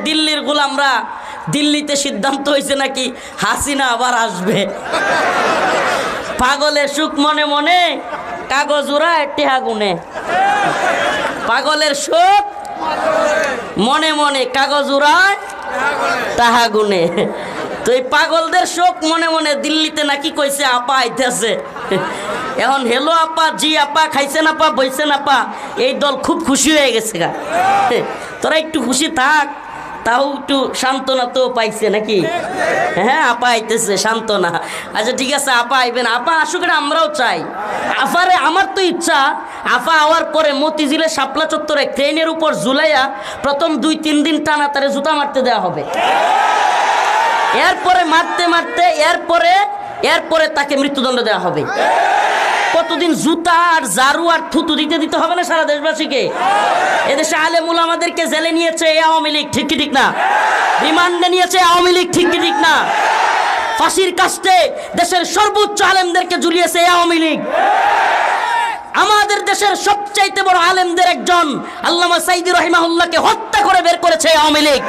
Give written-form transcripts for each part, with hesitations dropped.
দিল্লির গোলামরা দিল্লিতে সিদ্ধান্ত হয়েছে নাকি হাসিনা আবার আসবে। পাগলের সুখ মনে মনে কাগজ উড়ায় টেহা গুনে। পাগলের সুখ মনে মনে কাগজ উড়ায় টাহা গুনে। তো এই পাগলদের শোক মনে মনে দিল্লিতে নাকি কইছে আপা আইতেছে। এখন হেলো আপা, জি আপা, খাইছেন আপা, বইছেন আপা, এই দল খুব খুশি হয়ে গেছে গা। তোরা একটু খুশি থাক, তাও একটু সান্ত্বনা তো পাইছে নাকি? হ্যাঁ, আপা আইতেছে, সান্ত্বনা। আচ্ছা ঠিক আছে, আপা আইবেন, আপা আসুক, আমরাও চাই। আপারে আমার তো ইচ্ছা আপা আওয়ার পরে মতিঝিলে শাপলা চত্বরে ট্রেনের উপর ঝুলাইয়া প্রথম 2-3 দিন টানা তারে জুতা মারতে দেওয়া হবে। এরপরে মারতে মারতে এরপরে তাকে মৃত্যুদণ্ড দেওয়া হবে। কতদিন জুতা আর ঝাড়ু আর থুতু দিতে হবে না সারা দেশবাসীকে? এদেশে আলেম উলামাদেরকে জেলে নিয়েছে আওয়ামী লীগ, ঠিক কি ঠিক না? রিমান্ডে নিয়েছে আওয়ামী লীগ, ঠিক কি ঠিক না? ফাঁসির কাস্টে দেশের সর্বোচ্চ আলেমদেরকে ঝুলিয়েছে আওয়ামী লীগ। আমাদের দেশের সবচাইতে বড় আলেমদের একজন আল্লামা সাইদি রহিমাহুল্লাহকে হত্যা করে বের করেছে আওয়ামী লীগ।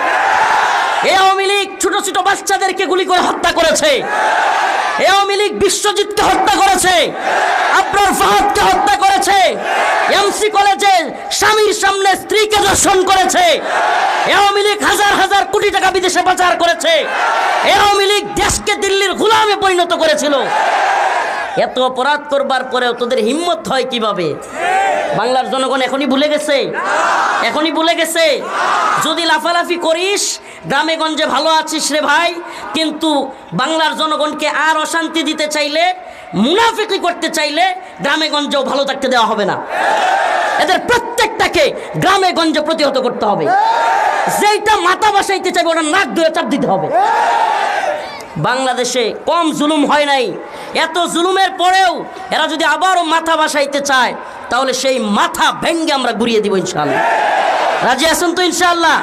এই আওয়ামী লীগ ছোট ছোট বাচ্চাদেরকে গুলি করে হত্যা করেছে। এই আওয়ামী লীগ বিশ্বজিৎকে হত্যা করেছে, আবরার ফাহাদকে হত্যা করেছে, এমসি কলেজে স্বামীর সামনে স্ত্রীকে ধর্ষণ করেছে। এই আওয়ামী লীগ হাজার হাজার কোটি টাকা বিদেশে পাচার করেছে। এই আওয়ামী লীগ দেশকে দিল্লির গোলামে পরিণত করেছিল। এত অপরাধ করবার পরেও তোদের হিম্মত হয় কিভাবে? বাংলার জনগণ এখনই ভুলে গেছে, এখনই ভুলে গেছে। যদি লাফালাফি করিস গ্রামে গঞ্জে ভালো আছিস রে ভাই, কিন্তু বাংলার জনগণকে আর অশান্তি দিতে চাইলে, মুনাফিকি করতে চাইলে গ্রামে গঞ্জেও ভালো থাকতে দেওয়া হবে না। এদের প্রত্যেকটাকে গ্রামে গঞ্জে প্রতিহত করতে হবে। যেইটা মাথা বসাইতে চাইবে ওটা নাক ধরে চাপ দিতে হবে। বাংলাদেশে কম জুলুম হয় নাই। এত জুলুমের পরেও এরা যদি আবারও মাথা বসাইতে চায় তাহলে সেই মাথা ভেঙ্গে আমরা ঘুরিয়ে দিব ইনশাআল্লাহ। রাজি আছেন তো ইনশাআল্লাহ?